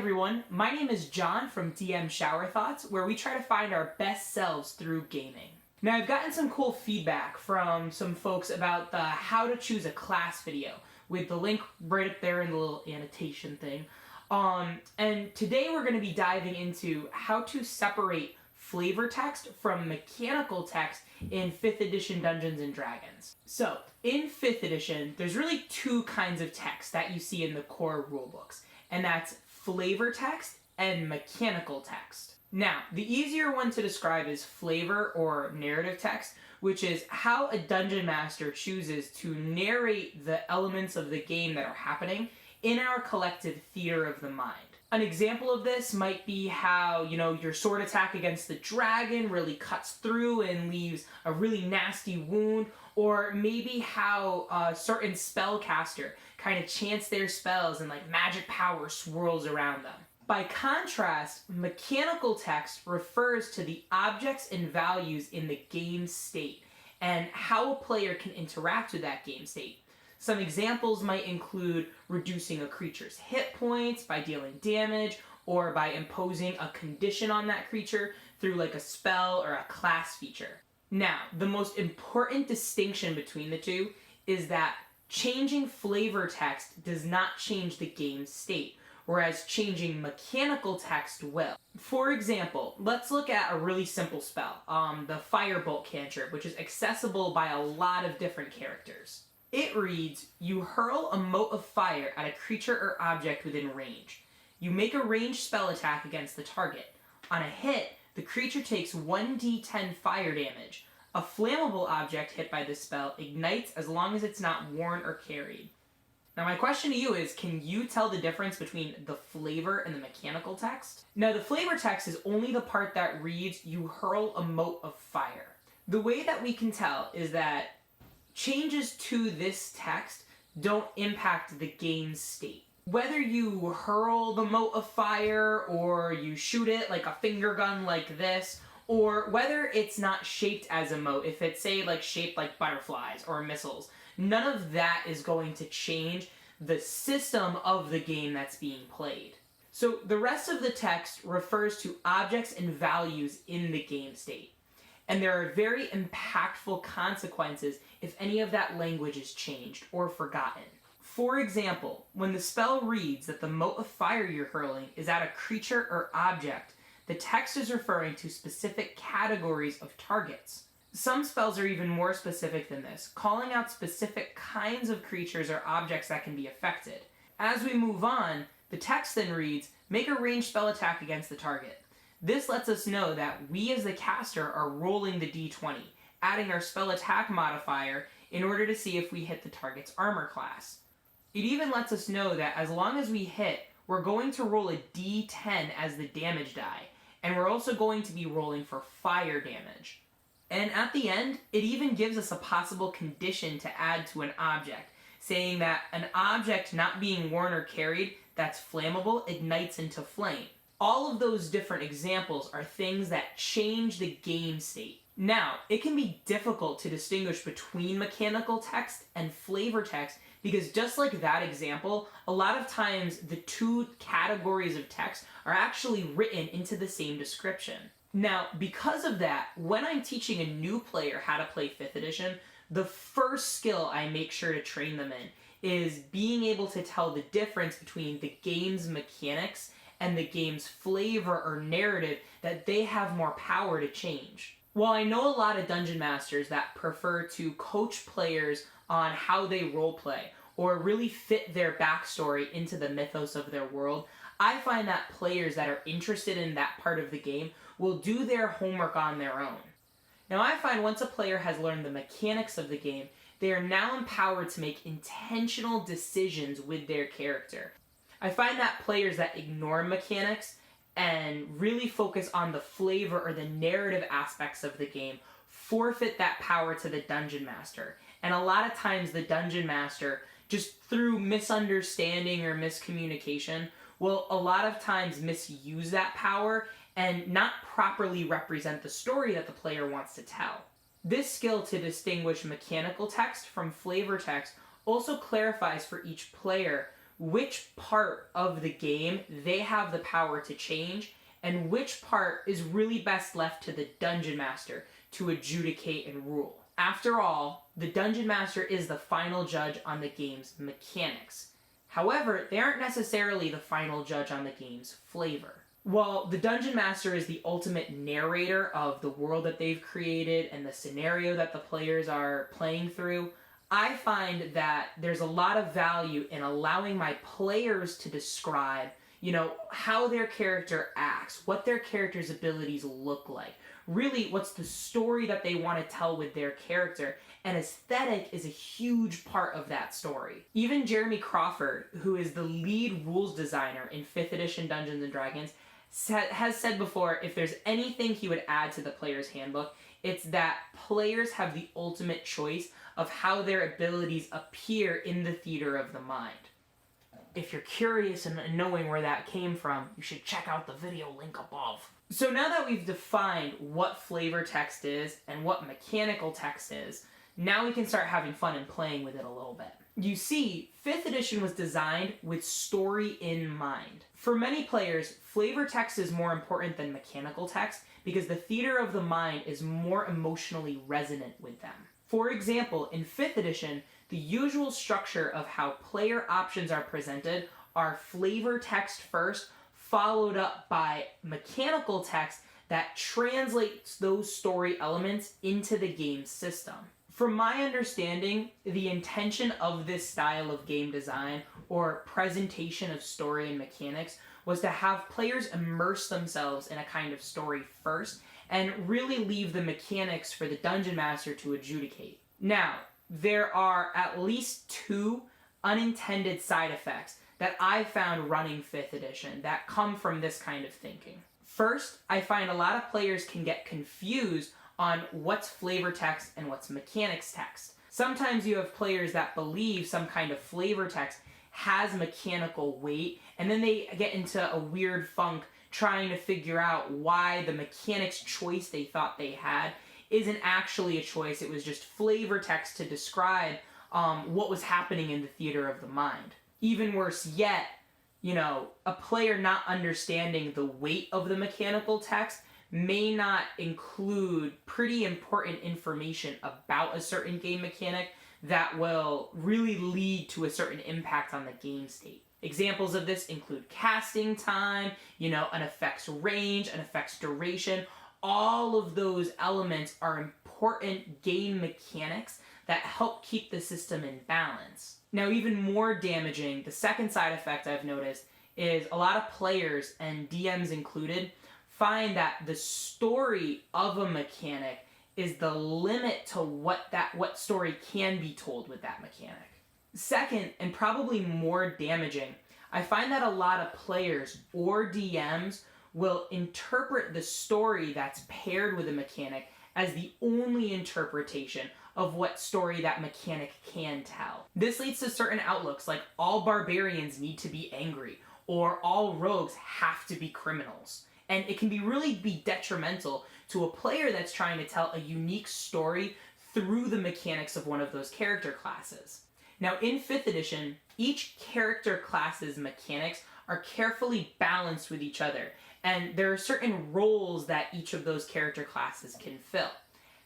everyone, my name is John from DM Shower Thoughts, where we try to find our best selves through gaming. Now, I've gotten some cool feedback from some folks about the how to choose a class video, with the link right up there in the little annotation thing. And today we're going to be diving into how to separate flavor text from mechanical text in 5th edition Dungeons & Dragons. So, in 5th edition, there's really two kinds of text that you see in the core rulebooks, and that's flavor text and mechanical text. Now, the easier one to describe is flavor or narrative text, which is how a dungeon master chooses to narrate the elements of the game that are happening in our collective theater of the mind. An example of this might be how, your sword attack against the dragon really cuts through and leaves a really nasty wound, or maybe how a certain spellcaster kind of chants their spells and magic power swirls around them. By contrast, mechanical text refers to the objects and values in the game state and how a player can interact with that game state. Some examples might include reducing a creature's hit points by dealing damage, or by imposing a condition on that creature through a spell or a class feature. Now, the most important distinction between the two is that changing flavor text does not change the game state, whereas changing mechanical text will. For example, let's look at a really simple spell, the Firebolt cantrip, which is accessible by a lot of different characters. It reads, you hurl a mote of fire at a creature or object within range. You make a ranged spell attack against the target. On a hit, the creature takes 1d10 fire damage. A flammable object hit by this spell ignites as long as it's not worn or carried. Now my question to you is, can you tell the difference between the flavor and the mechanical text? Now the flavor text is only the part that reads, you hurl a mote of fire. The way that we can tell is that changes to this text don't impact the game state. Whether you hurl the mote of fire, or you shoot it like a finger gun like this, or whether it's not shaped as a mote, if it's shaped like butterflies or missiles, none of that is going to change the system of the game that's being played. So the rest of the text refers to objects and values in the game state. And there are very impactful consequences if any of that language is changed or forgotten. For example, when the spell reads that the mote of fire you're hurling is at a creature or object, the text is referring to specific categories of targets. Some spells are even more specific than this, calling out specific kinds of creatures or objects that can be affected. As we move on, the text then reads, make a ranged spell attack against the target. This lets us know that we as the caster are rolling the d20, adding our spell attack modifier in order to see if we hit the target's armor class. It even lets us know that as long as we hit, we're going to roll a d10 as the damage die, and we're also going to be rolling for fire damage. And at the end, it even gives us a possible condition to add to an object, saying that an object not being worn or carried that's flammable ignites into flame. All of those different examples are things that change the game state. Now, it can be difficult to distinguish between mechanical text and flavor text because just like that example, a lot of times the two categories of text are actually written into the same description. Now, because of that, when I'm teaching a new player how to play 5th edition, the first skill I make sure to train them in is being able to tell the difference between the game's mechanics and the game's flavor or narrative that they have more power to change. While I know a lot of dungeon masters that prefer to coach players on how they roleplay or really fit their backstory into the mythos of their world, I find that players that are interested in that part of the game will do their homework on their own. Now I find once a player has learned the mechanics of the game, they are now empowered to make intentional decisions with their character. I find that players that ignore mechanics and really focus on the flavor or the narrative aspects of the game forfeit that power to the dungeon master. And a lot of times the dungeon master, just through misunderstanding or miscommunication, will a lot of times misuse that power and not properly represent the story that the player wants to tell. This skill to distinguish mechanical text from flavor text also clarifies for each player which part of the game they have the power to change, and which part is really best left to the Dungeon Master to adjudicate and rule. After all, the Dungeon Master is the final judge on the game's mechanics. However, they aren't necessarily the final judge on the game's flavor. While the Dungeon Master is the ultimate narrator of the world that they've created and the scenario that the players are playing through, I find that there's a lot of value in allowing my players to describe, how their character acts, what their character's abilities look like. Really, what's the story that they want to tell with their character, and aesthetic is a huge part of that story. Even Jeremy Crawford, who is the lead rules designer in 5th edition Dungeons & Dragons, has said before if there's anything he would add to the player's handbook, it's that players have the ultimate choice of how their abilities appear in the theater of the mind. If you're curious and knowing where that came from, you should check out the video link above. So now that we've defined what flavor text is and what mechanical text is, now we can start having fun and playing with it a little bit. You see, 5th edition was designed with story in mind. For many players, flavor text is more important than mechanical text because the theater of the mind is more emotionally resonant with them. For example, in 5th edition, the usual structure of how player options are presented are flavor text first, followed up by mechanical text that translates those story elements into the game system. From my understanding, the intention of this style of game design or presentation of story and mechanics was to have players immerse themselves in a kind of story first and really leave the mechanics for the Dungeon Master to adjudicate. Now, there are at least 2 unintended side effects that I found running 5th edition that come from this kind of thinking. First, I find a lot of players can get confused on what's flavor text and what's mechanics text. Sometimes you have players that believe some kind of flavor text has mechanical weight, and then they get into a weird funk trying to figure out why the mechanics choice they thought they had isn't actually a choice. It was just flavor text to describe what was happening in the theater of the mind. Even worse yet, a player not understanding the weight of the mechanical text may not include pretty important information about a certain game mechanic that will really lead to a certain impact on the game state. Examples of this include casting time, an effect's range, an effect's duration. All of those elements are important game mechanics that help keep the system in balance. Now, even more damaging, the second side effect I've noticed is a lot of players, and DMs included, find that the story of a mechanic is the limit to what story can be told with that mechanic. Second, and probably more damaging, I find that a lot of players or DMs will interpret the story that's paired with a mechanic as the only interpretation of what story that mechanic can tell. This leads to certain outlooks like all barbarians need to be angry or all rogues have to be criminals. And it can really be detrimental to a player that's trying to tell a unique story through the mechanics of one of those character classes. Now, in 5th edition, each character class's mechanics are carefully balanced with each other, and there are certain roles that each of those character classes can fill.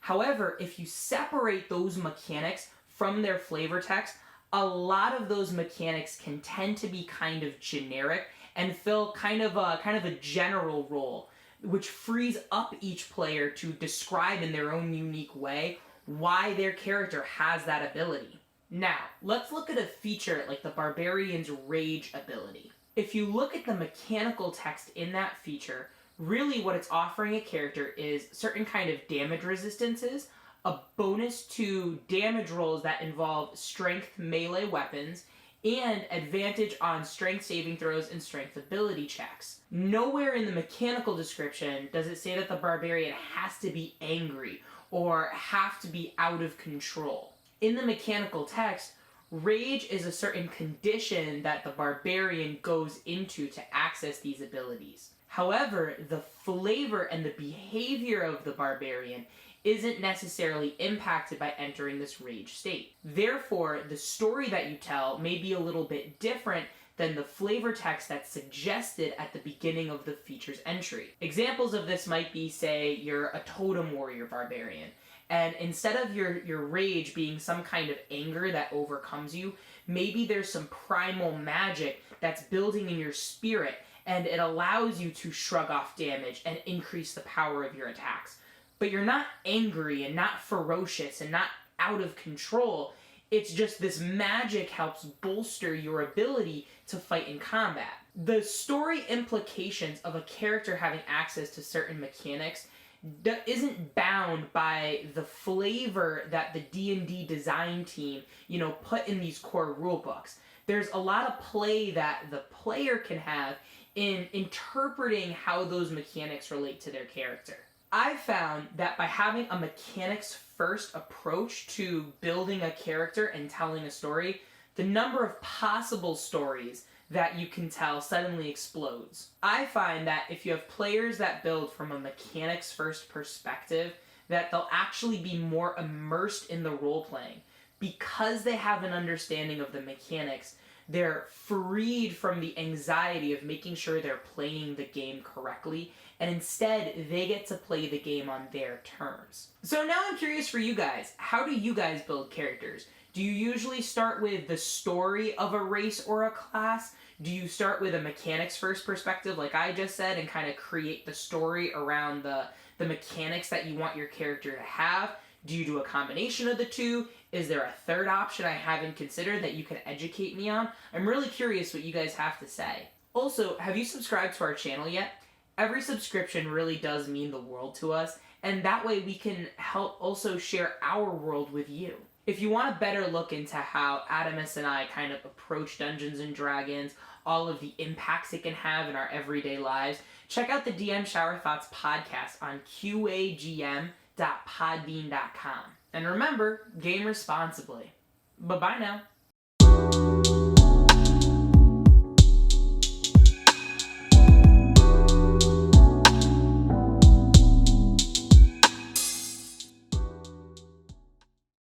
However, if you separate those mechanics from their flavor text, a lot of those mechanics can tend to be kind of generic and fill kind of a general role, which frees up each player to describe in their own unique way why their character has that ability. Now, let's look at a feature like the Barbarian's Rage ability. If you look at the mechanical text in that feature, really what it's offering a character is certain kind of damage resistances, a bonus to damage rolls that involve strength melee weapons, and advantage on strength saving throws and strength ability checks. Nowhere in the mechanical description does it say that the barbarian has to be angry or have to be out of control. In the mechanical text, rage is a certain condition that the barbarian goes into to access these abilities. However, the flavor and the behavior of the barbarian isn't necessarily impacted by entering this rage state. Therefore, the story that you tell may be a little bit different than the flavor text that's suggested at the beginning of the feature's entry. Examples of this might be, say, you're a totem warrior barbarian, and instead of your rage being some kind of anger that overcomes you, maybe there's some primal magic that's building in your spirit, and it allows you to shrug off damage and increase the power of your attacks. But you're not angry and not ferocious and not out of control. It's just this magic helps bolster your ability to fight in combat. The story implications of a character having access to certain mechanics isn't bound by the flavor that the D&D design team, put in these core rulebooks. There's a lot of play that the player can have in interpreting how those mechanics relate to their character. I've found that by having a mechanics-first approach to building a character and telling a story, the number of possible stories that you can tell suddenly explodes. I find that if you have players that build from a mechanics-first perspective, that they'll actually be more immersed in the role-playing. Because they have an understanding of the mechanics, they're freed from the anxiety of making sure they're playing the game correctly, and instead they get to play the game on their terms. So now I'm curious for you guys, how do you guys build characters? Do you usually start with the story of a race or a class? Do you start with a mechanics first perspective like I just said and kind of create the story around the mechanics that you want your character to have? Do you do a combination of the two? Is there a third option I haven't considered that you can educate me on? I'm really curious what you guys have to say. Also, have you subscribed to our channel yet? Every subscription really does mean the world to us, and that way we can help also share our world with you. If you want a better look into how Adamus and I kind of approach Dungeons & Dragons, all of the impacts it can have in our everyday lives, check out the DM Shower Thoughts podcast on qagm.podbean.com. And remember, game responsibly. Bye-bye now.